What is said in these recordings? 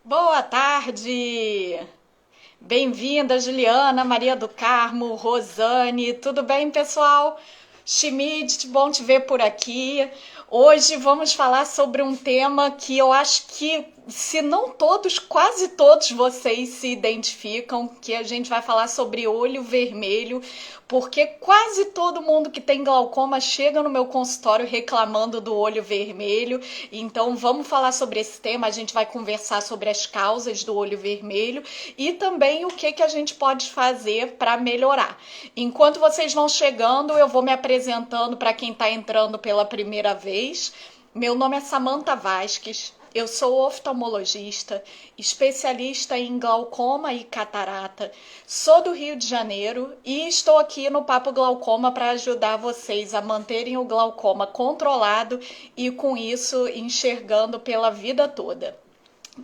Boa tarde! Bem-vinda, Juliana, Maria do Carmo, Rosane, tudo bem, pessoal? Schmidt, bom te ver por aqui. Hoje vamos falar sobre um tema que eu acho que, se não todos, quase todos vocês se identificam, que a gente vai falar sobre olho vermelho, porque quase todo mundo que tem glaucoma chega no meu consultório reclamando do olho vermelho. Então vamos falar sobre esse tema, a gente vai conversar sobre as causas do olho vermelho e também o que a gente pode fazer para melhorar. Enquanto vocês vão chegando, eu vou me apresentando para quem está entrando pela primeira vez. Meu nome é Samantha Vasques, eu sou oftalmologista, especialista em glaucoma e catarata. Sou do Rio de Janeiro e estou aqui no Papo Glaucoma para ajudar vocês a manterem o glaucoma controlado e, com isso, enxergando pela vida toda.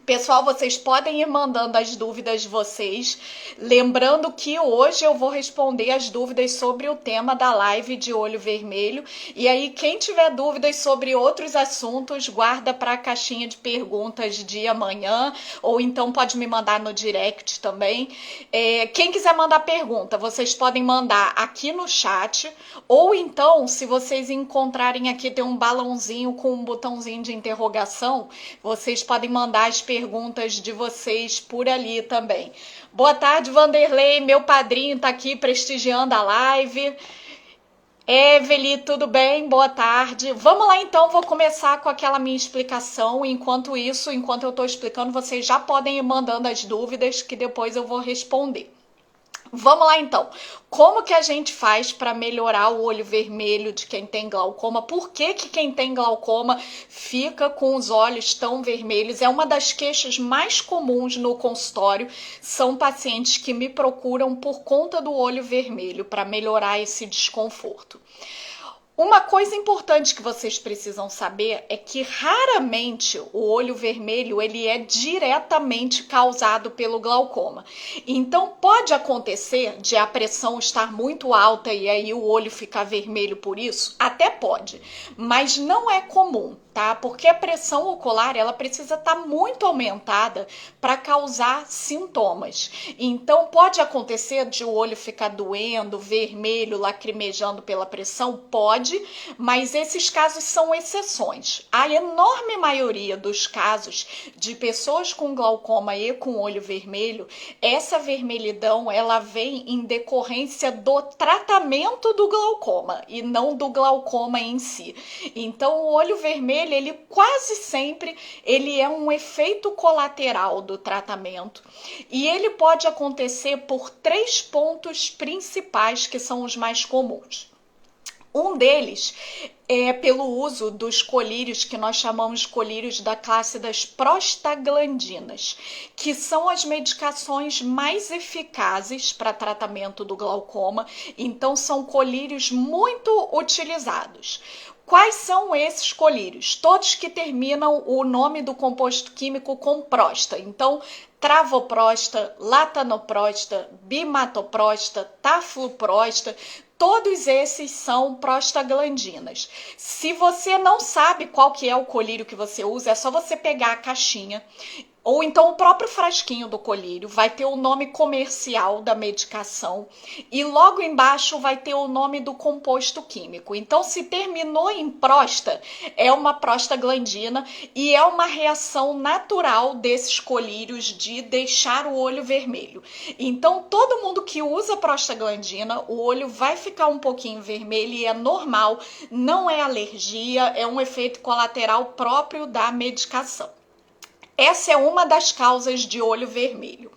Pessoal, vocês podem ir mandando as dúvidas de vocês. Lembrando que hoje eu vou responder as dúvidas sobre o tema da live de olho vermelho. E aí, quem tiver dúvidas sobre outros assuntos, guarda para a caixinha de perguntas de amanhã, ou então pode me mandar no direct também. Quem quiser mandar pergunta, vocês podem mandar aqui no chat, ou então, se vocês encontrarem aqui, tem um balãozinho com um botãozinho de interrogação, vocês podem mandar as perguntas de vocês por ali também. Boa tarde, Vanderlei, meu padrinho tá aqui prestigiando a live. Evely, tudo bem? Boa tarde. Vamos lá então, vou começar com aquela minha explicação. Enquanto isso, enquanto eu tô explicando, vocês já podem ir mandando as dúvidas que depois eu vou responder. Vamos lá então. Como que a gente faz para melhorar o olho vermelho de quem tem glaucoma? Por que quem tem glaucoma fica com os olhos tão vermelhos? É uma das queixas mais comuns no consultório. São pacientes que me procuram por conta do olho vermelho para melhorar esse desconforto. Uma coisa importante que vocês precisam saber é que raramente o olho vermelho ele é diretamente causado pelo glaucoma. Então pode acontecer de a pressão estar muito alta e aí o olho ficar vermelho por isso? Até pode, mas não é comum, tá? Porque a pressão ocular ela precisa estar muito aumentada para causar sintomas. Então pode acontecer de o olho ficar doendo, vermelho, lacrimejando pela pressão? Pode, mas esses casos são exceções. A enorme maioria dos casos de pessoas com glaucoma e com olho vermelho, essa vermelhidão ela vem em decorrência do tratamento do glaucoma e não do glaucoma em si. Então o olho vermelho, ele quase sempre ele é um efeito colateral do tratamento e ele pode acontecer por 3 pontos principais que são os mais comuns. Um deles é pelo uso dos colírios que nós chamamos de colírios da classe das prostaglandinas, que são as medicações mais eficazes para tratamento do glaucoma, então são colírios muito utilizados. Quais são esses colírios? Todos que terminam o nome do composto químico com prosta. Então, travoprosta, latanoprosta, bimatoprosta, tafluprosta, todos esses são prostaglandinas. Se você não sabe qual que é o colírio que você usa, é só você pegar a caixinha ou então o próprio frasquinho do colírio, vai ter o nome comercial da medicação e logo embaixo vai ter o nome do composto químico. Então, se terminou em prosta, é uma prostaglandina e é uma reação natural desses colírios de deixar o olho vermelho. Então, todo mundo que usa prostaglandina, o olho vai ficar um pouquinho vermelho e é normal, não é alergia, é um efeito colateral próprio da medicação. Essa é uma das causas de olho vermelho.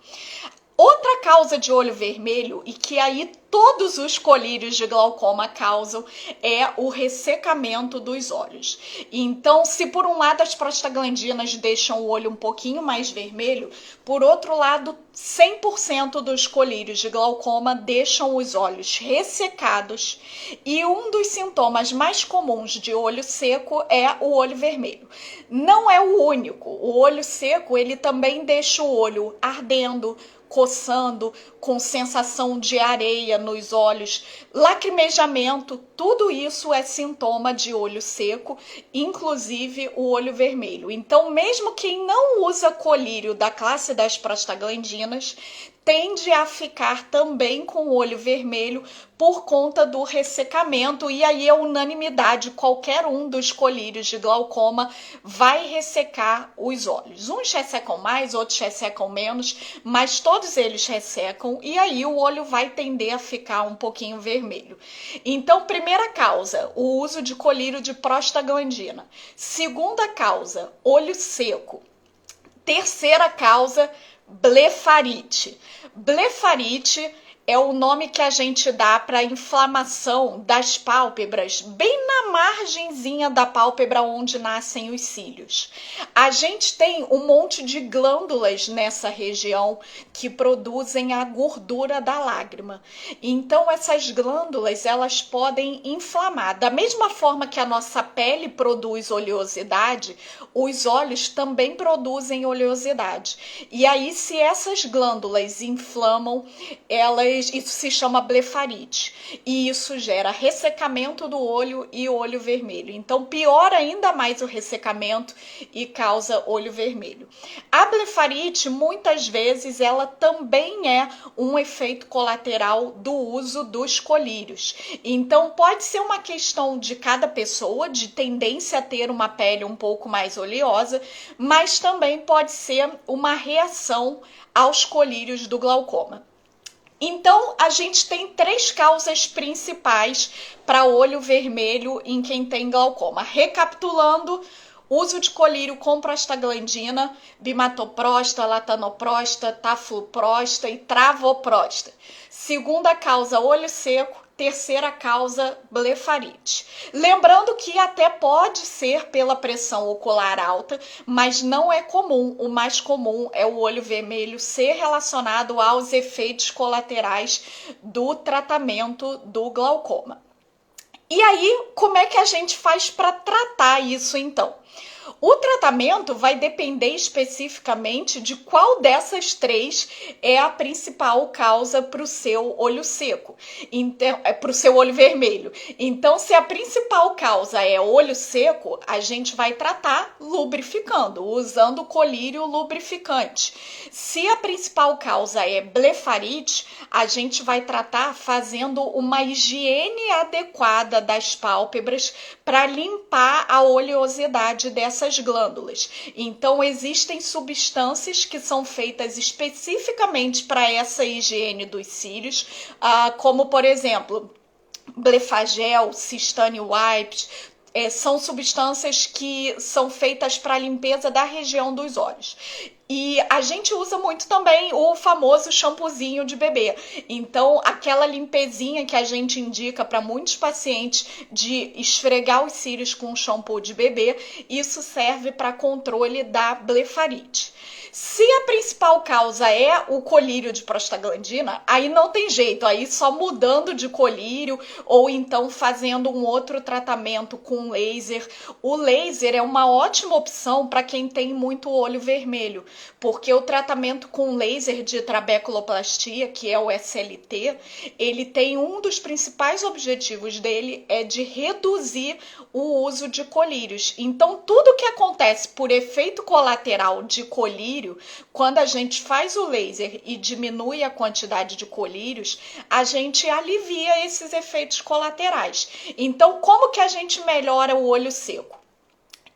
Outra causa de olho vermelho, e que aí todos os colírios de glaucoma causam, é o ressecamento dos olhos. Então, se por um lado as prostaglandinas deixam o olho um pouquinho mais vermelho, por outro lado, 100% dos colírios de glaucoma deixam os olhos ressecados e um dos sintomas mais comuns de olho seco é o olho vermelho. Não é o único. O olho seco, ele também deixa o olho ardendo, coçando, com sensação de areia nos olhos, lacrimejamento, tudo isso é sintoma de olho seco, inclusive o olho vermelho. Então, mesmo quem não usa colírio da classe das prostaglandinas, tende a ficar também com o olho vermelho por conta do ressecamento, e aí é unanimidade, qualquer um dos colírios de glaucoma vai ressecar os olhos. Uns ressecam mais, outros ressecam menos, mas todos eles ressecam e aí o olho vai tender a ficar um pouquinho vermelho. Então, primeira causa, o uso de colírio de prostaglandina. Segunda causa, olho seco. Terceira causa, blefarite. Blefarite é o nome que a gente dá para a inflamação das pálpebras, bem na margenzinha da pálpebra onde nascem os cílios. A gente tem um monte de glândulas nessa região que produzem a gordura da lágrima. Então, essas glândulas, elas podem inflamar. Da mesma forma que a nossa pele produz oleosidade, os olhos também produzem oleosidade. E aí, se essas glândulas inflamam, isso se chama blefarite. E isso gera ressecamento do olho e olho vermelho. Então, piora ainda mais o ressecamento e causa olho vermelho. A blefarite, muitas vezes, ela também é um efeito colateral do uso dos colírios. Então, pode ser uma questão de cada pessoa, de tendência a ter uma pele um pouco mais oleosa, mas também pode ser uma reação aos colírios do glaucoma. Então, a gente tem 3 causas principais para olho vermelho em quem tem glaucoma. Recapitulando, uso de colírio com prostaglandina, bimatoprosta, latanoprosta, tafluprosta e travoprosta. Segunda causa, olho seco. Terceira causa, blefarite. Lembrando que até pode ser pela pressão ocular alta, mas não é comum. O mais comum é o olho vermelho ser relacionado aos efeitos colaterais do tratamento do glaucoma. E aí, como é que a gente faz para tratar isso então? O tratamento vai depender especificamente de qual dessas 3 é a principal causa para o seu olho seco, então, para o seu olho vermelho. Então, se a principal causa é olho seco, a gente vai tratar lubrificando, usando colírio lubrificante. Se a principal causa é blefarite, a gente vai tratar fazendo uma higiene adequada das pálpebras para limpar a oleosidade dessas glândulas. Então, existem substâncias que são feitas especificamente para essa higiene dos cílios, como, por exemplo, Blefagel, Cystane Wipes, são substâncias que são feitas para a limpeza da região dos olhos. E a gente usa muito também o famoso shampoozinho de bebê. Então, aquela limpezinha que a gente indica para muitos pacientes de esfregar os cílios com shampoo de bebê, isso serve para controle da blefarite. Se a principal causa é o colírio de prostaglandina, aí não tem jeito, aí só mudando de colírio ou então fazendo um outro tratamento com laser. O laser é uma ótima opção para quem tem muito olho vermelho, porque o tratamento com laser de trabeculoplastia, que é o SLT, ele tem um dos principais objetivos dele é de reduzir o uso de colírios. Então, tudo que acontece por efeito colateral de colírio, quando a gente faz o laser e diminui a quantidade de colírios, a gente alivia esses efeitos colaterais. Então, como que a gente melhora o olho seco?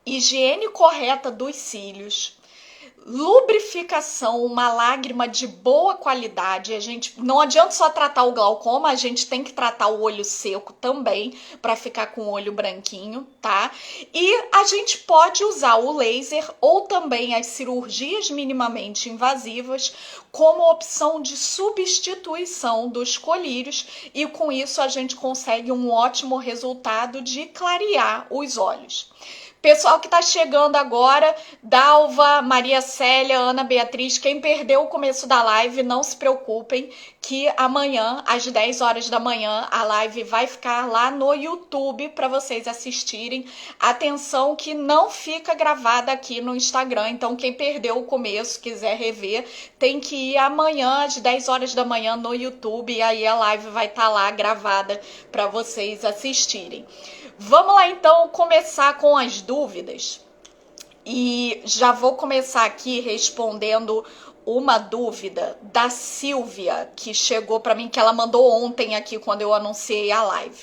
Higiene correta dos cílios, lubrificação, uma lágrima de boa qualidade. A gente não adianta só tratar o glaucoma, a gente tem que tratar o olho seco também para ficar com o olho branquinho, tá? E a gente pode usar o laser ou também as cirurgias minimamente invasivas como opção de substituição dos colírios, e com isso a gente consegue um ótimo resultado de clarear os olhos. Pessoal que tá chegando agora, Dalva, Maria Célia, Ana Beatriz, quem perdeu o começo da live, não se preocupem, que amanhã, às 10 horas da manhã, a live vai ficar lá no YouTube para vocês assistirem. Atenção que não fica gravada aqui no Instagram, então quem perdeu o começo, quiser rever, tem que ir amanhã, às 10 horas da manhã, no YouTube, e aí a live vai estar lá gravada para vocês assistirem. Vamos lá então começar com as dúvidas e já vou começar aqui respondendo uma dúvida da Silvia que chegou para mim, que ela mandou ontem aqui quando eu anunciei a live.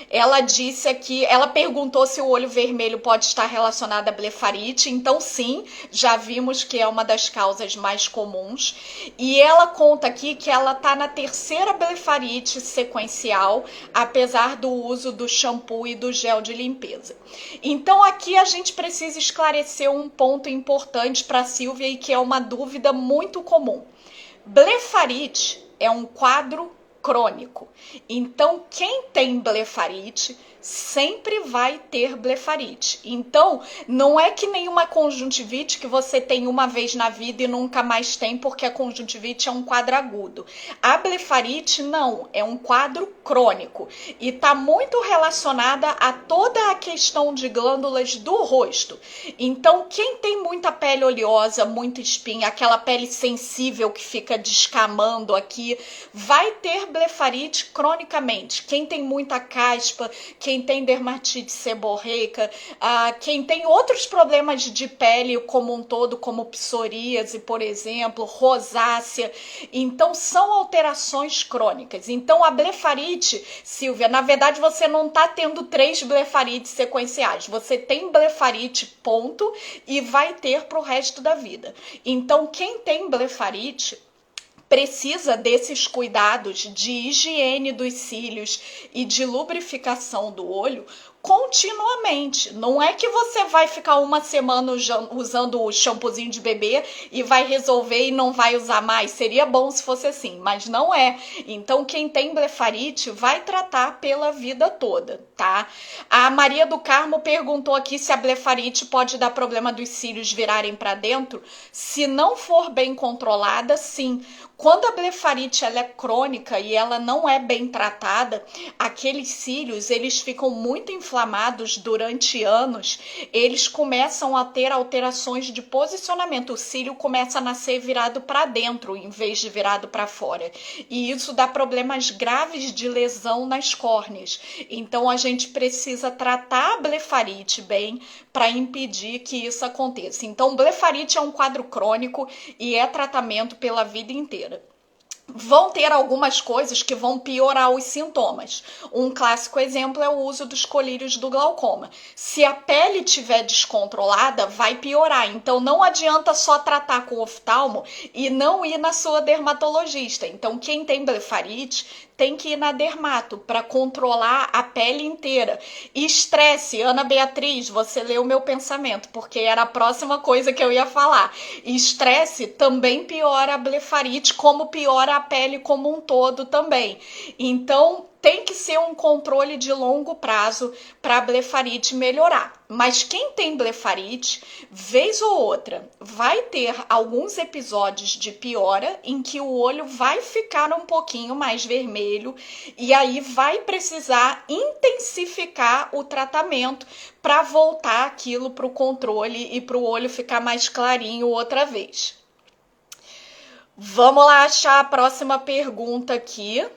Ela disse aqui, ela perguntou se o olho vermelho pode estar relacionado à blefarite. Então sim, já vimos que é uma das causas mais comuns. E ela conta aqui que ela tá na terceira blefarite sequencial, apesar do uso do shampoo e do gel de limpeza. Então aqui a gente precisa esclarecer um ponto importante para a Silvia e que é uma dúvida muito comum. Blefarite é um quadro crônico. Então, quem tem blefarite sempre vai ter blefarite. Então, não é que nenhuma conjuntivite que você tem uma vez na vida e nunca mais tem, porque a conjuntivite é um quadro agudo. A blefarite não, é um quadro crônico e está muito relacionada a toda a questão de glândulas do rosto. Então, quem tem muita pele oleosa, muita espinha, aquela pele sensível que fica descamando aqui, vai ter blefarite cronicamente. Quem tem muita caspa, quem tem dermatite seborreica, quem tem outros problemas de pele como um todo, como psoríase, por exemplo, rosácea, então são alterações crônicas. Então a blefarite, Silvia, na verdade você não está tendo 3 blefarites sequenciais, você tem blefarite ponto e vai ter para o resto da vida. Então quem tem blefarite precisa desses cuidados de higiene dos cílios e de lubrificação do olho continuamente. Não é que você vai ficar uma semana usando o shampoozinho de bebê e vai resolver e não vai usar mais. Seria bom se fosse assim, mas não é. Então, quem tem blefarite vai tratar pela vida toda, tá? A Maria do Carmo perguntou aqui se a blefarite pode dar problema dos cílios virarem para dentro. Se não for bem controlada, sim. Quando a blefarite ela é crônica e ela não é bem tratada, aqueles cílios eles ficam muito inflamados durante anos, eles começam a ter alterações de posicionamento, o cílio começa a nascer virado para dentro em vez de virado para fora. E isso dá problemas graves de lesão nas córneas. Então a gente precisa tratar a blefarite bem para impedir que isso aconteça. Então blefarite é um quadro crônico e é tratamento pela vida inteira. Vão ter algumas coisas que vão piorar os sintomas. Um clássico exemplo é o uso dos colírios do glaucoma. Se a pele estiver descontrolada, vai piorar. Então não adianta só tratar com oftalmo e não ir na sua dermatologista. Então quem tem blefarite tem que ir na dermato para controlar a pele inteira. E estresse, Ana Beatriz, você leu o meu pensamento, porque era a próxima coisa que eu ia falar. Estresse também piora a blefarite, como piora a pele como um todo também. Então, tem que ser um controle de longo prazo para a blefarite melhorar. Mas quem tem blefarite, vez ou outra, vai ter alguns episódios de piora em que o olho vai ficar um pouquinho mais vermelho e aí vai precisar intensificar o tratamento para voltar aquilo para o controle e para o olho ficar mais clarinho outra vez. Vamos lá achar a próxima pergunta aqui.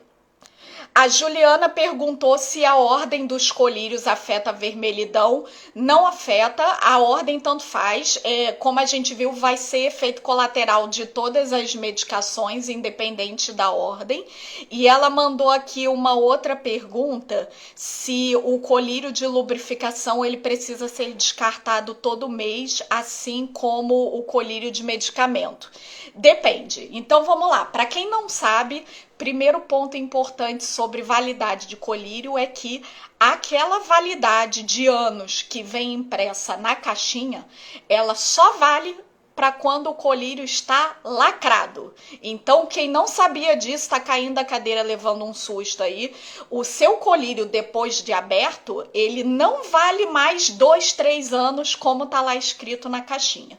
A Juliana perguntou se a ordem dos colírios afeta a vermelhidão. Não afeta, a ordem tanto faz. Como a gente viu, vai ser efeito colateral de todas as medicações, independente da ordem. E ela mandou aqui uma outra pergunta, se o colírio de lubrificação ele precisa ser descartado todo mês, assim como o colírio de medicamento. Depende. Então vamos lá, para quem não sabe, primeiro ponto importante sobre validade de colírio é que aquela validade de anos que vem impressa na caixinha, ela só vale para quando o colírio está lacrado. Então, quem não sabia disso está caindo da cadeira levando um susto aí. O seu colírio, depois de aberto, ele não vale mais 2, 3 anos, como está lá escrito na caixinha.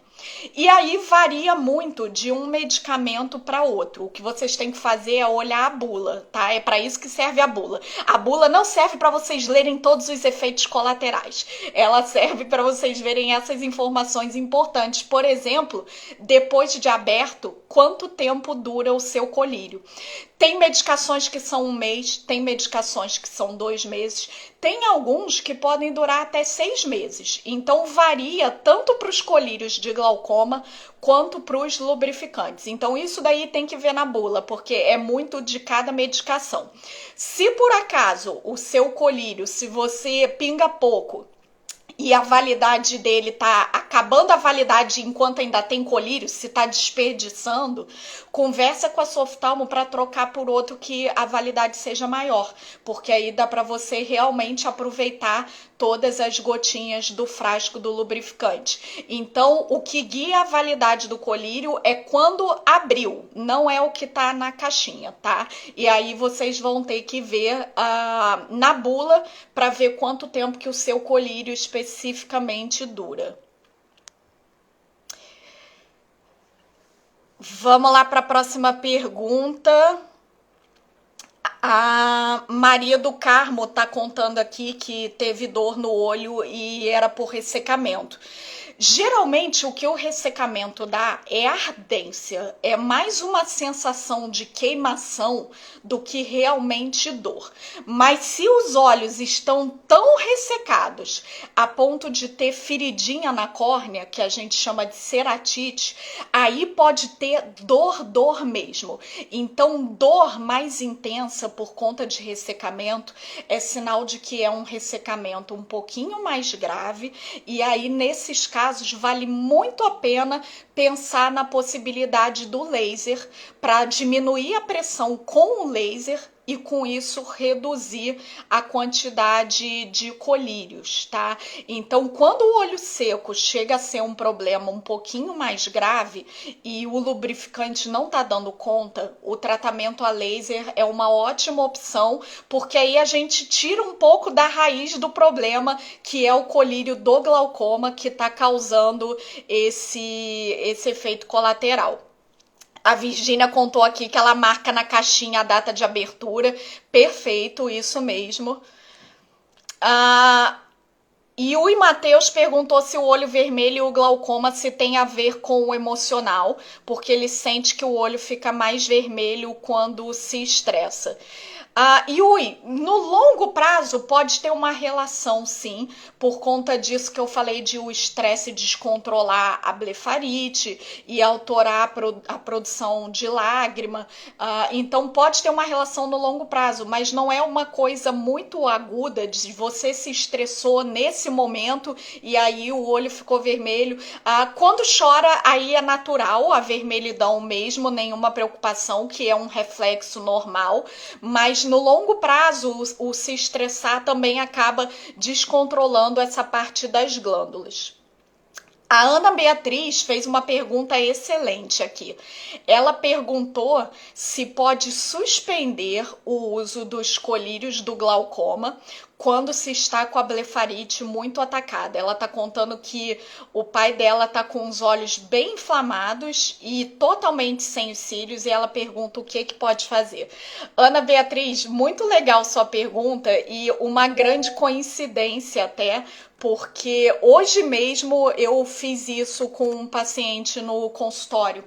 E aí varia muito de um medicamento para outro. O que vocês têm que fazer é olhar a bula, tá? É para isso que serve a bula. A bula não serve para vocês lerem todos os efeitos colaterais. Ela serve para vocês verem essas informações importantes. Por exemplo, depois de aberto, quanto tempo dura o seu colírio? Tem medicações que são 1 mês, tem medicações que são 2 meses, tem alguns que podem durar até 6 meses. Então varia tanto para os colírios de glaucoma quanto para os lubrificantes. Então isso daí tem que ver na bula, porque é muito de cada medicação. Se por acaso o seu colírio, se você pinga pouco, e a validade dele tá acabando a validade enquanto ainda tem colírio, se tá desperdiçando, conversa com a sua oftalmo para trocar por outro que a validade seja maior, porque aí dá para você realmente aproveitar todas as gotinhas do frasco do lubrificante. Então, o que guia a validade do colírio é quando abriu, não é o que tá na caixinha, tá? E aí vocês vão ter que ver na bula para ver quanto tempo que o seu colírio especificamente dura. Vamos lá para a próxima pergunta. A Maria do Carmo tá contando aqui que teve dor no olho e era por ressecamento. Geralmente o que o ressecamento dá é ardência, é mais uma sensação de queimação do que realmente dor. Mas se os olhos estão tão ressecados a ponto de ter feridinha na córnea, que a gente chama de ceratite, aí pode ter dor mesmo. Então, dor mais intensa por conta de ressecamento é sinal de que é um ressecamento um pouquinho mais grave, e aí nesses casos vale muito a pena pensar na possibilidade do laser para diminuir a pressão com o laser e com isso reduzir a quantidade de colírios, tá? Então, quando o olho seco chega a ser um problema um pouquinho mais grave e o lubrificante não tá dando conta, o tratamento a laser é uma ótima opção, porque aí a gente tira um pouco da raiz do problema, que é o colírio do glaucoma, que tá causando esse efeito colateral. A Virgínia contou aqui que ela marca na caixinha a data de abertura. Perfeito, isso mesmo. E o Matheus perguntou se o olho vermelho e o glaucoma se tem a ver com o emocional, porque ele sente que o olho fica mais vermelho quando se estressa. Yui, no longo prazo pode ter uma relação, sim, por conta disso que eu falei de o estresse descontrolar a blefarite e alterar a produção de lágrima. Então pode ter uma relação no longo prazo, mas não é uma coisa muito aguda de você se estressou nesse momento e aí o olho ficou vermelho. Quando chora, aí é natural, a vermelhidão mesmo, nenhuma preocupação, que é um reflexo normal, mas no longo prazo, o se estressar também acaba descontrolando essa parte das glândulas. A Ana Beatriz fez uma pergunta excelente aqui. Ela perguntou se pode suspender o uso dos colírios do glaucoma quando se está com a blefarite muito atacada. Ela está contando que o pai dela está com os olhos bem inflamados e totalmente sem os cílios, e ela pergunta o que pode fazer. Ana Beatriz, muito legal sua pergunta e uma grande coincidência até, porque hoje mesmo eu fiz isso com um paciente no consultório.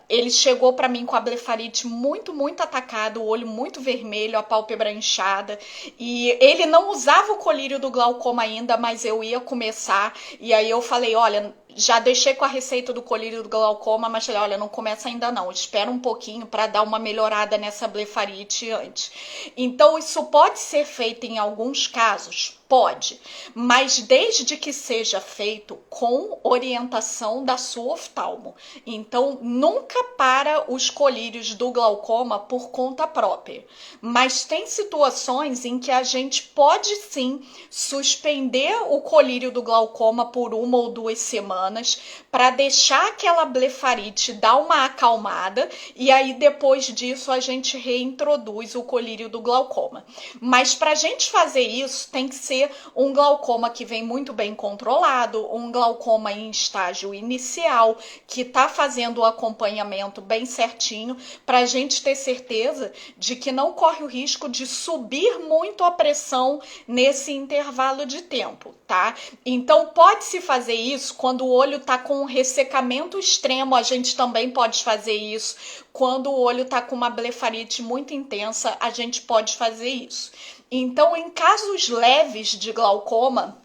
Ele chegou para mim com a blefarite muito atacado, o olho muito vermelho, a pálpebra inchada, e ele não usava o colírio do glaucoma ainda, mas eu ia começar, e aí eu falei, olha, já deixei com a receita do colírio do glaucoma, mas falei, olha, não começa ainda não, espera um pouquinho para dar uma melhorada nessa blefarite antes. Então isso pode ser feito em alguns casos? Pode, mas desde que seja feito com orientação da sua oftalmo. Então, nunca para os colírios do glaucoma por conta própria. Mas tem situações em que a gente pode sim suspender o colírio do glaucoma por 1 ou 2 semanas, semanas para deixar aquela blefarite dar uma acalmada e aí depois disso a gente reintroduz o colírio do glaucoma. Mas para a gente fazer isso tem que ser um glaucoma que vem muito bem controlado, um glaucoma em estágio inicial, que está fazendo o acompanhamento bem certinho, para a gente ter certeza de que não corre o risco de subir muito a pressão nesse intervalo de tempo, tá? Então pode-se fazer isso quando o olho está com um ressecamento extremo, a gente também pode fazer isso. Quando o olho está com uma blefarite muito intensa, a gente pode fazer isso. Então, em casos leves de glaucoma,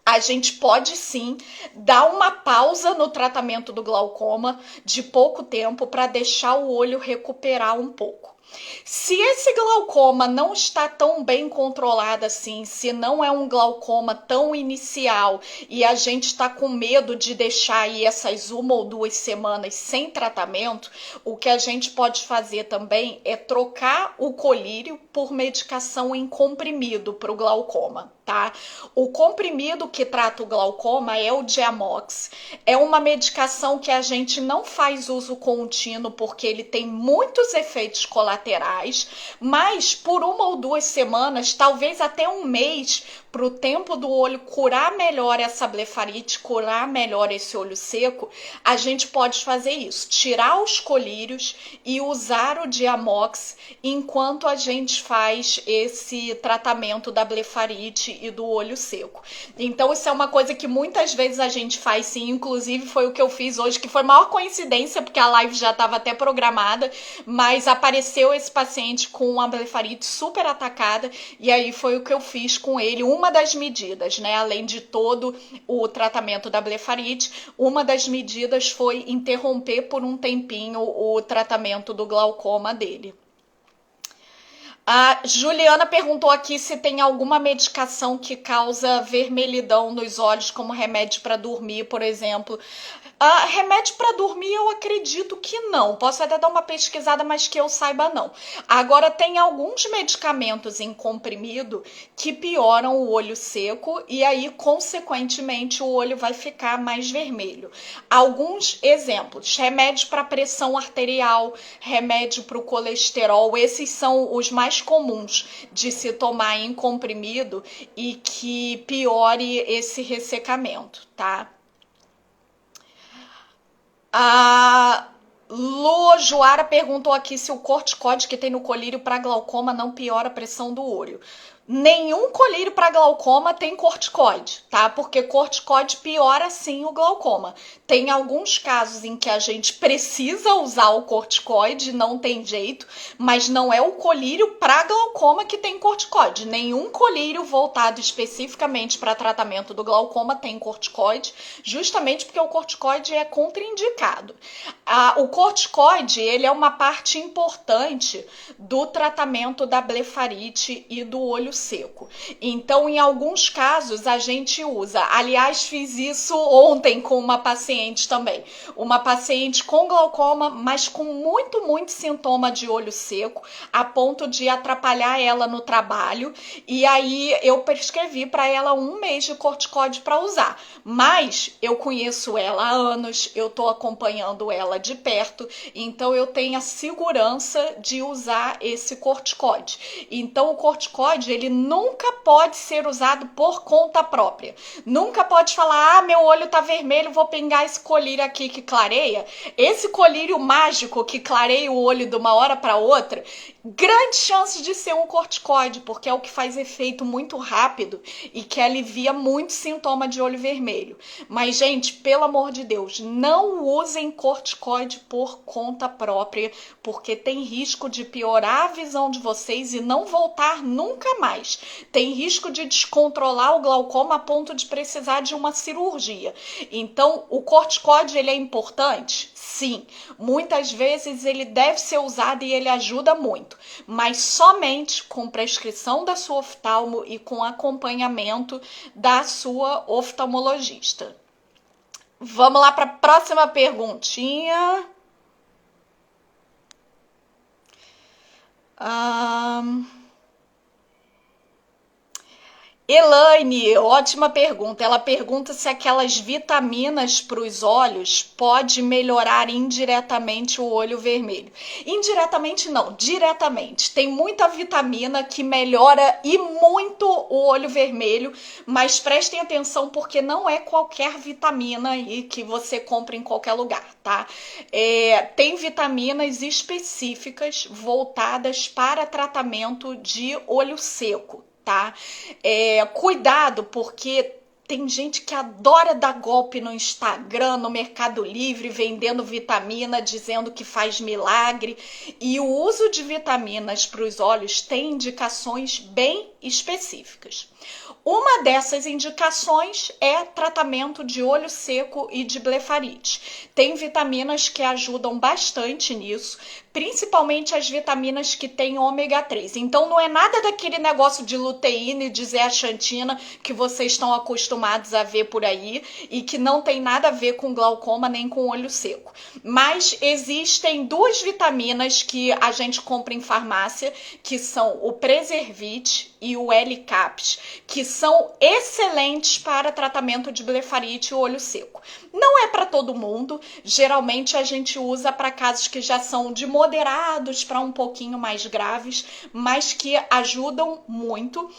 a gente pode sim dar uma pausa no tratamento do glaucoma de pouco tempo para deixar o olho recuperar um pouco. Se esse glaucoma não está tão bem controlado assim, se não é um glaucoma tão inicial e a gente está com medo de deixar aí essas 1 ou 2 semanas sem tratamento, o que a gente pode fazer também é trocar o colírio por medicação em comprimido para o glaucoma, tá? O comprimido que trata o glaucoma é o Diamox. É uma medicação que a gente não faz uso contínuo porque ele tem muitos efeitos colaterais, mas por 1 ou 2 semanas, talvez até um mês, para o tempo do olho curar melhor essa blefarite, curar melhor esse olho seco, a gente pode fazer isso, tirar os colírios e usar o Diamox enquanto a gente faz esse tratamento da blefarite e do olho seco. Então isso é uma coisa que muitas vezes a gente faz sim, inclusive foi o que eu fiz hoje, que foi maior coincidência, porque a live já estava até programada, mas apareceu esse paciente com uma blefarite super atacada, e aí foi o que eu fiz com ele, uma das medidas, né, além de todo o tratamento da blefarite, uma das medidas foi interromper por um tempinho o tratamento do glaucoma dele. A Juliana perguntou aqui se tem alguma medicação que causa vermelhidão nos olhos, como remédio para dormir, por exemplo. Remédio para dormir eu acredito que não. Posso até dar uma pesquisada, mas que eu saiba não. Agora tem alguns medicamentos em comprimido que pioram o olho seco e aí, consequentemente, o olho vai ficar mais vermelho. Alguns exemplos: remédio para pressão arterial, remédio para o colesterol, esses são os mais comuns de se tomar em comprimido e que piore esse ressecamento, tá? A Lu Joara perguntou aqui se o corticóide que tem no colírio para glaucoma não piora a pressão do olho. Nenhum colírio para glaucoma tem corticoide, tá? Porque corticoide piora sim o glaucoma. Tem alguns casos em que a gente precisa usar o corticoide, não tem jeito, mas não é o colírio para glaucoma que tem corticoide. Nenhum colírio voltado especificamente para tratamento do glaucoma tem corticoide, justamente porque o corticoide é contraindicado. O corticoide, ele é uma parte importante do tratamento da blefarite e do olho seco. Então, em alguns casos, a gente usa. Aliás, fiz isso ontem com uma paciente também. Uma paciente com glaucoma, mas com muito sintoma de olho seco, a ponto de atrapalhar ela no trabalho. E aí, eu prescrevi para ela 1 mês de corticoide para usar. Mas eu conheço ela há anos, eu estou acompanhando ela de perto, então eu tenho a segurança de usar esse corticoide. Então o corticoide, ele nunca pode ser usado por conta própria. Nunca pode falar, meu olho tá vermelho, vou pingar esse colírio aqui que clareia. Esse colírio mágico que clareia o olho de uma hora para outra, grande chance de ser um corticoide, porque é o que faz efeito muito rápido e que alivia muito sintoma de olho vermelho. Mas, gente, pelo amor de Deus, não usem corticoide por conta própria, porque tem risco de piorar a visão de vocês e não voltar nunca mais. Tem risco de descontrolar o glaucoma a ponto de precisar de uma cirurgia. Então, o corticoide, ele é importante? Sim. Muitas vezes ele deve ser usado e ele ajuda muito, mas somente com prescrição da sua oftalmo e com acompanhamento da sua oftalmologista. Vamos lá para a próxima perguntinha. Elaine, ótima pergunta. Ela pergunta se aquelas vitaminas para os olhos pode melhorar indiretamente o olho vermelho. Indiretamente não, diretamente. Tem muita vitamina que melhora e muito o olho vermelho, mas prestem atenção porque não é qualquer vitamina aí que você compra em qualquer lugar, tá? Tem vitaminas específicas voltadas para tratamento de olho seco, tá? Cuidado, porque tem gente que adora dar golpe no Instagram, no Mercado Livre, vendendo vitamina, dizendo que faz milagre. E o uso de vitaminas para os olhos tem indicações bem específicas. Uma dessas indicações é tratamento de olho seco e de blefarite. Tem vitaminas que ajudam bastante nisso, principalmente as vitaminas que têm ômega 3. Então não é nada daquele negócio de luteína e de zeaxantina que vocês estão acostumados a ver por aí e que não tem nada a ver com glaucoma nem com olho seco. Mas existem duas vitaminas que a gente compra em farmácia, que são o Preservite e o L-Caps, que são excelentes para tratamento de blefarite e olho seco. Não é para todo mundo, geralmente a gente usa para casos que já são de moderados para um pouquinho mais graves, mas que ajudam muito.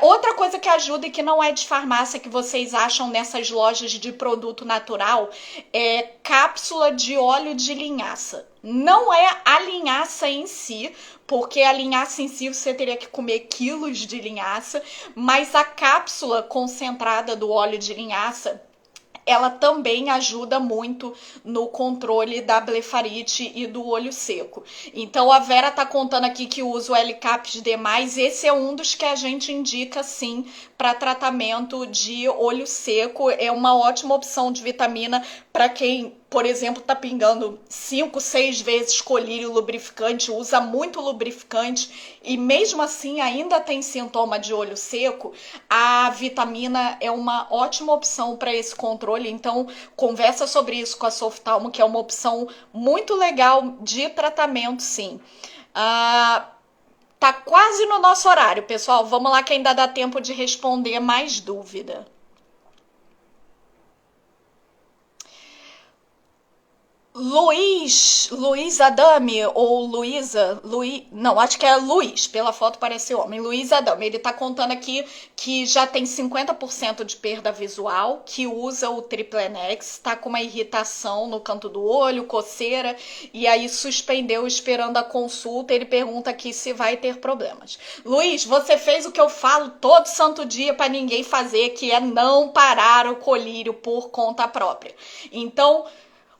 Outra coisa que ajuda e que não é de farmácia, que vocês acham nessas lojas de produto natural, é cápsula de óleo de linhaça. Não é a linhaça em si, porque a linhaça em si você teria que comer quilos de linhaça, mas a cápsula concentrada do óleo de linhaça, ela também ajuda muito no controle da blefarite e do olho seco. Então a Vera tá contando aqui que usa o L-Caps D+, esse é um dos que a gente indica sim para tratamento de olho seco, é uma ótima opção de vitamina para quem, por exemplo, tá pingando 5, 6 vezes colírio lubrificante, usa muito lubrificante e mesmo assim ainda tem sintoma de olho seco, a vitamina é uma ótima opção para esse controle. Então conversa sobre isso com a sua oftalmo, que é uma opção muito legal de tratamento, sim. Tá quase no nosso horário, pessoal. Vamos lá que ainda dá tempo de responder mais dúvida. Luiz Adame, ou não, acho que é Luiz, pela foto parece homem, Luiz Adame, ele tá contando aqui que já tem 50% de perda visual, que usa o Triplenex, tá com uma irritação no canto do olho, coceira, e aí suspendeu esperando a consulta, ele pergunta aqui se vai ter problemas. Luiz, você fez o que eu falo todo santo dia para ninguém fazer, que é não parar o colírio por conta própria. Então,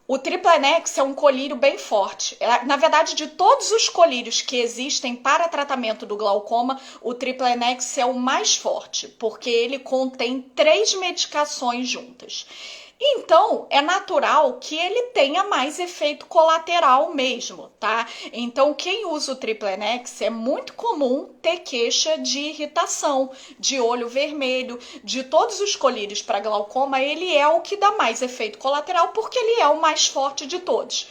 o Triplenex é um colírio bem forte. Na verdade, de todos os colírios que existem para tratamento do glaucoma, o Triplenex é o mais forte, porque ele contém 3 medicações juntas. Então, é natural que ele tenha mais efeito colateral mesmo, tá? Então, quem usa o Triplenex é muito comum ter queixa de irritação, de olho vermelho, de todos os colírios para glaucoma, ele é o que dá mais efeito colateral porque ele é o mais forte de todos.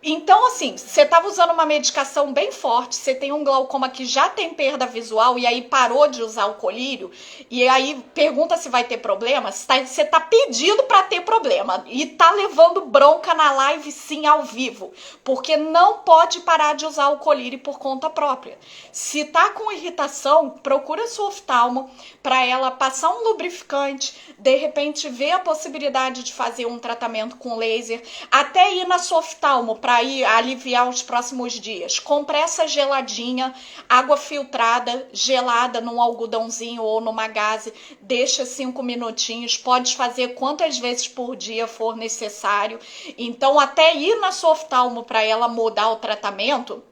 Então, assim, você estava usando uma medicação bem forte, você tem um glaucoma que já tem perda visual e aí parou de usar o colírio, e aí pergunta se vai ter problema, você tá pedindo para ter problema e tá levando bronca na live sim ao vivo, porque não pode parar de usar o colírio por conta própria. Se tá com irritação, procura sua oftalmo para ela passar um lubrificante, de repente ver a possibilidade de fazer um tratamento com laser, até ir na sua oftalmo para ir aliviar os próximos dias. Compressa geladinha, água filtrada, gelada num algodãozinho ou numa gaze, deixa 5 minutinhos, pode fazer quantas vezes por dia for necessário. Então, até ir na sua oftalmo para ela mudar o tratamento,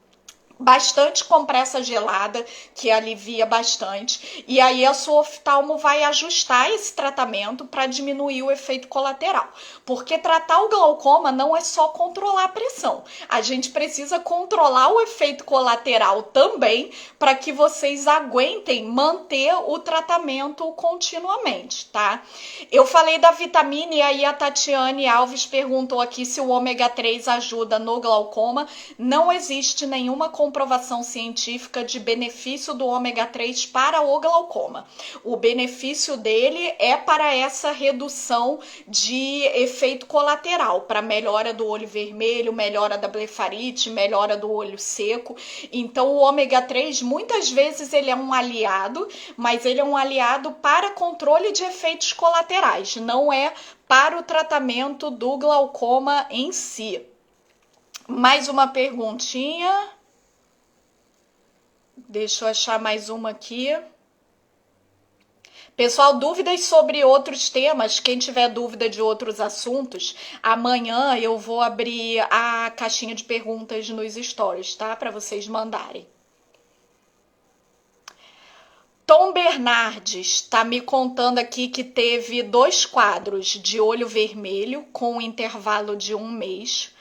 bastante compressa gelada, que alivia bastante, e aí a sua oftalmo vai ajustar esse tratamento para diminuir o efeito colateral, porque tratar o glaucoma não é só controlar a pressão, a gente precisa controlar o efeito colateral também, para que vocês aguentem manter o tratamento continuamente, tá? Eu falei da vitamina e aí a Tatiane Alves perguntou aqui se o ômega 3 ajuda no glaucoma. Não existe nenhuma comprovação comprovação científica de benefício do ômega 3 para o glaucoma. O benefício dele é para essa redução de efeito colateral, para melhora do olho vermelho, melhora da blefarite, melhora do olho seco. Então o ômega 3 muitas vezes ele é um aliado, mas ele é um aliado para controle de efeitos colaterais, não é para o tratamento do glaucoma em si. Mais uma perguntinha. Deixa eu achar mais uma aqui. Pessoal, dúvidas sobre outros temas, quem tiver dúvida de outros assuntos, amanhã eu vou abrir a caixinha de perguntas nos stories, tá? Para vocês mandarem. Tom Bernardes está me contando aqui que teve 2 quadros de olho vermelho com um intervalo de 1 mês,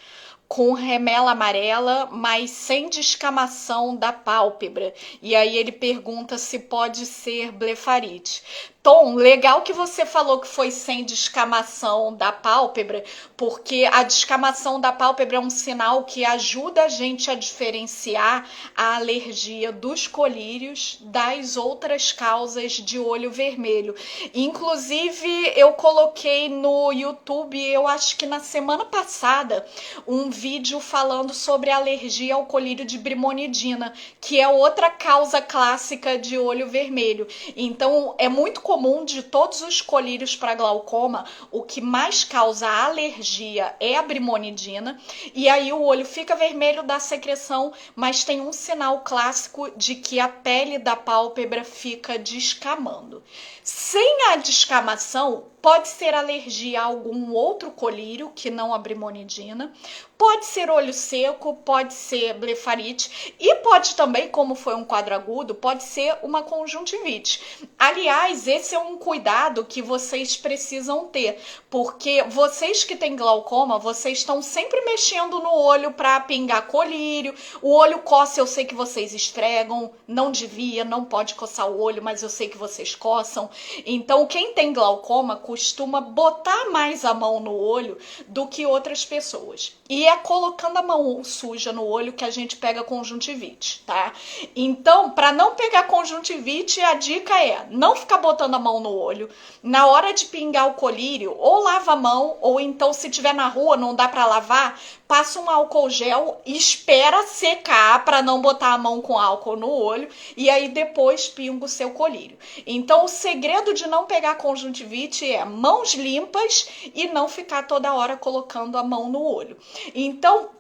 com remela amarela, mas sem descamação da pálpebra. E aí ele pergunta se pode ser blefarite. Tom, legal que você falou que foi sem descamação da pálpebra, porque a descamação da pálpebra é um sinal que ajuda a gente a diferenciar a alergia dos colírios das outras causas de olho vermelho. Inclusive, eu coloquei no YouTube, eu acho que na semana passada, um vídeo falando sobre a alergia ao colírio de brimonidina, que é outra causa clássica de olho vermelho. Então, é muito comum de todos os colírios para glaucoma, o que mais causa alergia é a brimonidina, e aí o olho fica vermelho da secreção, mas tem um sinal clássico de que a pele da pálpebra fica descamando. Sem a descamação, pode ser alergia a algum outro colírio que não a brimonidina, pode ser olho seco, pode ser blefarite e pode também, como foi um quadro agudo, pode ser uma conjuntivite. Aliás, esse é um cuidado que vocês precisam ter, porque vocês que têm glaucoma, vocês estão sempre mexendo no olho para pingar colírio, o olho coça, eu sei que vocês esfregam, não devia, não pode coçar o olho, mas eu sei que vocês coçam. Então, quem tem glaucoma costuma botar mais a mão no olho do que outras pessoas. E é colocando a mão suja no olho que a gente pega conjuntivite, tá? Então, para não pegar conjuntivite, a dica é não ficar botando a mão no olho. Na hora de pingar o colírio, ou lava a mão, ou então, se tiver na rua, não dá para lavar, passa um álcool gel e espera secar para não botar a mão com álcool no olho e aí depois pinga o seu colírio. Então, o segredo de não pegar conjuntivite é mãos limpas e não ficar toda hora colocando a mão no olho. Então,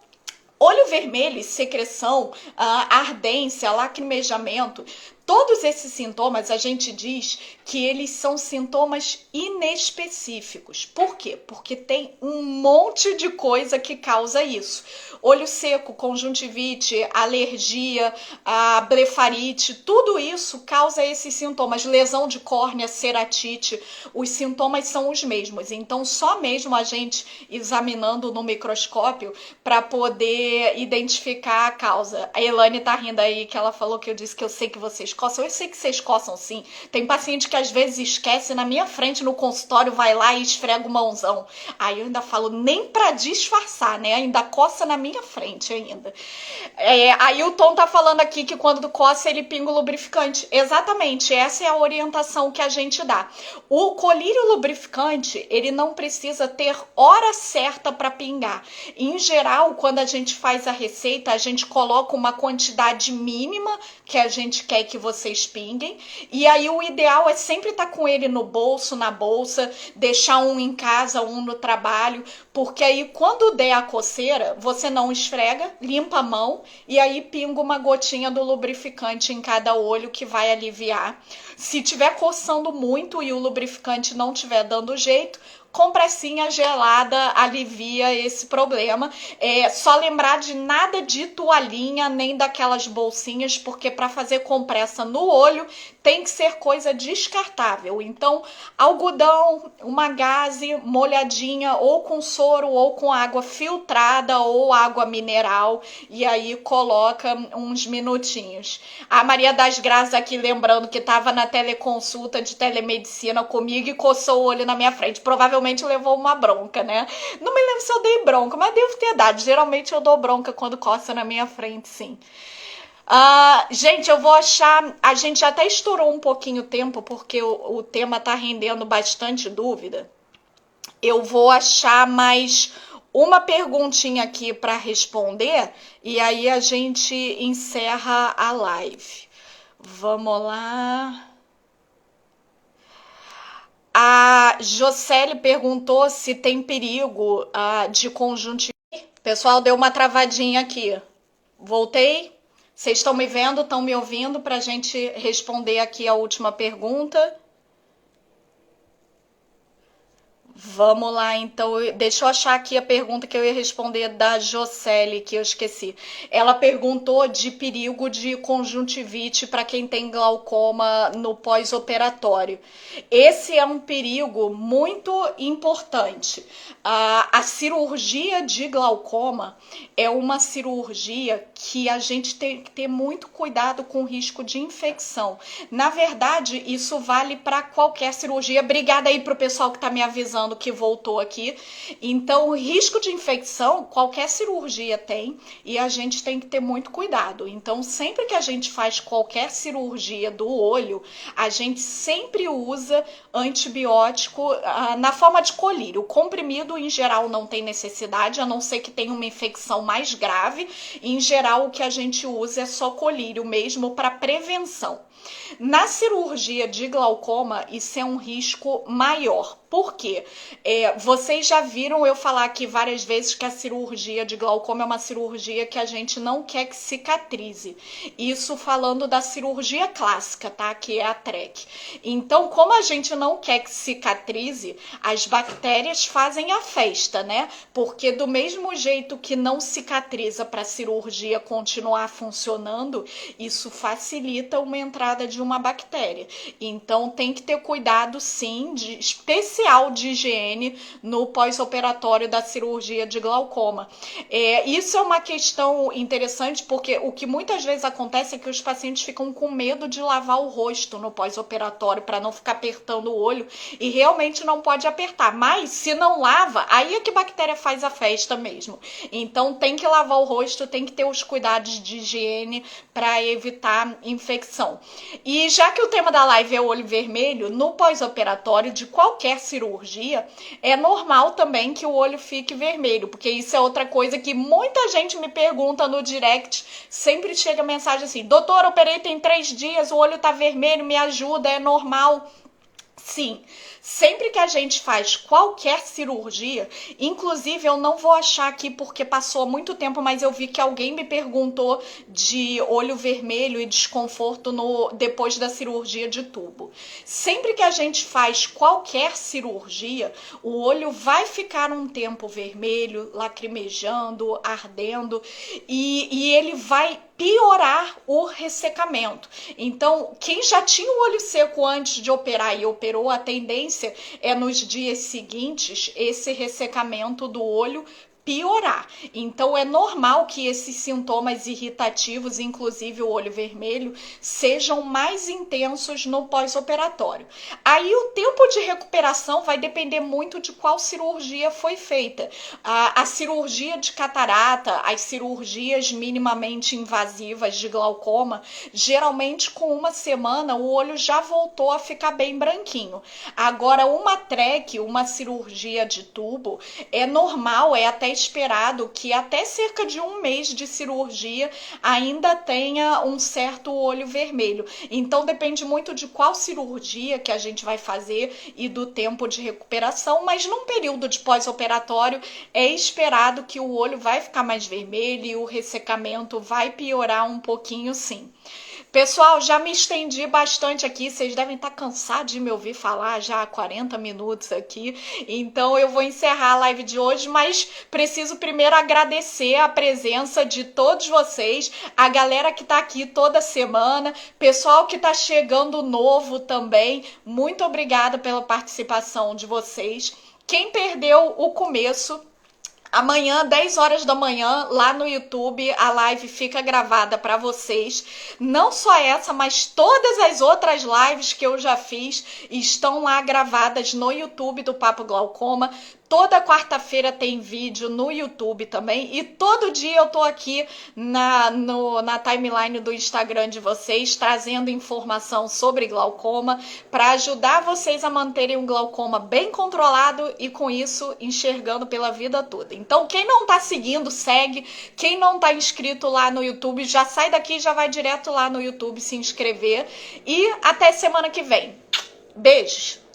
olho vermelho, secreção, ardência, lacrimejamento, todos esses sintomas a gente diz que eles são sintomas inespecíficos. Por quê? Porque tem um monte de coisa que causa isso. Olho seco, conjuntivite, alergia, a blefarite, tudo isso causa esses sintomas. Lesão de córnea, ceratite, os sintomas são os mesmos. Então, só mesmo a gente examinando no microscópio para poder identificar a causa. A Elane tá rindo aí que ela falou que eu disse que eu sei que vocês coçam. Eu sei que vocês coçam sim. Tem paciente que às vezes esquece na minha frente no consultório, vai lá e esfrega o mãozão. Aí eu ainda falo, nem pra disfarçar, né? Ainda coça na minha frente ainda. Aí o Tom tá falando aqui que quando coça ele pinga o lubrificante. Exatamente, essa é a orientação que a gente dá. O colírio lubrificante, ele não precisa ter hora certa para pingar. Em geral, quando a gente faz a receita, a gente coloca uma quantidade mínima que a gente quer que vocês pinguem, e aí o ideal é sempre estar com ele no bolso, na bolsa, deixar um em casa, um no trabalho, porque aí quando der a coceira, você não esfrega, limpa a mão, e aí pinga uma gotinha do lubrificante em cada olho que vai aliviar. Se tiver coçando muito e o lubrificante não estiver dando jeito, compressinha gelada alivia esse problema. Só lembrar de nada de toalhinha nem daquelas bolsinhas, porque para fazer compressa no olho tem que ser coisa descartável. Então, algodão, uma gaze molhadinha ou com soro ou com água filtrada ou água mineral, e aí coloca uns minutinhos. A Maria das Graças aqui lembrando que estava na teleconsulta de telemedicina comigo e coçou o olho na minha frente. Provavelmente levou uma bronca, né? Não me lembro se eu dei bronca, mas devo ter dado. Geralmente eu dou bronca quando coça na minha frente, sim. Gente, eu vou achar. A gente até estourou um pouquinho o tempo, porque o tema tá rendendo bastante dúvida. Eu vou achar mais uma perguntinha aqui para responder e aí a gente encerra a live. Vamos lá. A Jocely perguntou se tem perigo de conjuntivite. Pessoal, deu uma travadinha aqui. Voltei? Vocês estão me vendo? Estão me ouvindo para a gente responder aqui a última pergunta? Vamos lá, então. Deixa eu achar aqui a pergunta que eu ia responder da Jocely, que eu esqueci. Ela perguntou de perigo de conjuntivite para quem tem glaucoma no pós-operatório. Esse é um perigo muito importante. A cirurgia de glaucoma é uma cirurgia que a gente tem que ter muito cuidado com o risco de infecção. Na verdade, isso vale para qualquer cirurgia. Obrigada aí pro pessoal que está me avisando que voltou aqui. Então, o risco de infecção, qualquer cirurgia tem e a gente tem que ter muito cuidado. Então, sempre que a gente faz qualquer cirurgia do olho, a gente sempre usa antibiótico na forma de colírio. O comprimido, em geral, não tem necessidade, a não ser que tenha uma infecção mais grave. Em geral, o que a gente usa é só colírio mesmo para prevenção. Na cirurgia de glaucoma, isso é um risco maior. Por quê? Vocês já viram eu falar aqui várias vezes que a cirurgia de glaucoma é uma cirurgia que a gente não quer que cicatrize. Isso falando da cirurgia clássica, tá? Que é a TREC. Então, como a gente não quer que cicatrize, as bactérias fazem a festa, né? Porque do mesmo jeito que não cicatriza para a cirurgia continuar funcionando, isso facilita uma entrada de uma bactéria. Então, tem que ter cuidado, sim, especial de higiene no pós-operatório da cirurgia de glaucoma. Isso é uma questão interessante porque o que muitas vezes acontece é que os pacientes ficam com medo de lavar o rosto no pós-operatório para não ficar apertando o olho e realmente não pode apertar. Mas se não lava, aí é que a bactéria faz a festa mesmo. Então tem que lavar o rosto, tem que ter os cuidados de higiene para evitar infecção. E já que o tema da live é o olho vermelho, no pós-operatório de qualquer cirurgia, é normal também que o olho fique vermelho, porque isso é outra coisa que muita gente me pergunta no direct, sempre chega mensagem assim, doutor, operei tem 3 dias, o olho tá vermelho, me ajuda, é normal? Sim, sempre que a gente faz qualquer cirurgia, inclusive eu não vou achar aqui porque passou muito tempo, mas eu vi que alguém me perguntou de olho vermelho e desconforto depois da cirurgia de tubo. Sempre que a gente faz qualquer cirurgia, o olho vai ficar um tempo vermelho, lacrimejando, ardendo e ele vai piorar o ressecamento. Então, quem já tinha o olho seco antes de operar e operou, a tendência é nos dias seguintes esse ressecamento do olho piorar. Então é normal que esses sintomas irritativos, inclusive o olho vermelho, sejam mais intensos no pós-operatório. Aí o tempo de recuperação vai depender muito de qual cirurgia foi feita. A cirurgia de catarata, as cirurgias minimamente invasivas de glaucoma, geralmente com 1 semana o olho já voltou a ficar bem branquinho. Agora uma TREC, uma cirurgia de tubo, é normal, é até esperado que até cerca de 1 mês de cirurgia ainda tenha um certo olho vermelho. Então depende muito de qual cirurgia que a gente vai fazer e do tempo de recuperação, mas num período de pós-operatório é esperado que o olho vai ficar mais vermelho e o ressecamento vai piorar um pouquinho, sim. Pessoal, já me estendi bastante aqui, vocês devem estar cansados de me ouvir falar já há 40 minutos aqui, então eu vou encerrar a live de hoje, mas preciso primeiro agradecer a presença de todos vocês, a galera que está aqui toda semana, pessoal que está chegando novo também, muito obrigada pela participação de vocês. Quem perdeu o começo, amanhã, 10 horas da manhã, lá no YouTube, a live fica gravada para vocês. Não só essa, mas todas as outras lives que eu já fiz estão lá gravadas no YouTube do Papo Glaucoma. Toda quarta-feira tem vídeo no YouTube também. E todo dia eu tô aqui na timeline do Instagram de vocês, trazendo informação sobre glaucoma, para ajudar vocês a manterem um glaucoma bem controlado e, com isso, enxergando pela vida toda. Então, quem não tá seguindo, segue. Quem não tá inscrito lá no YouTube, já sai daqui e já vai direto lá no YouTube se inscrever. E até semana que vem. Beijos!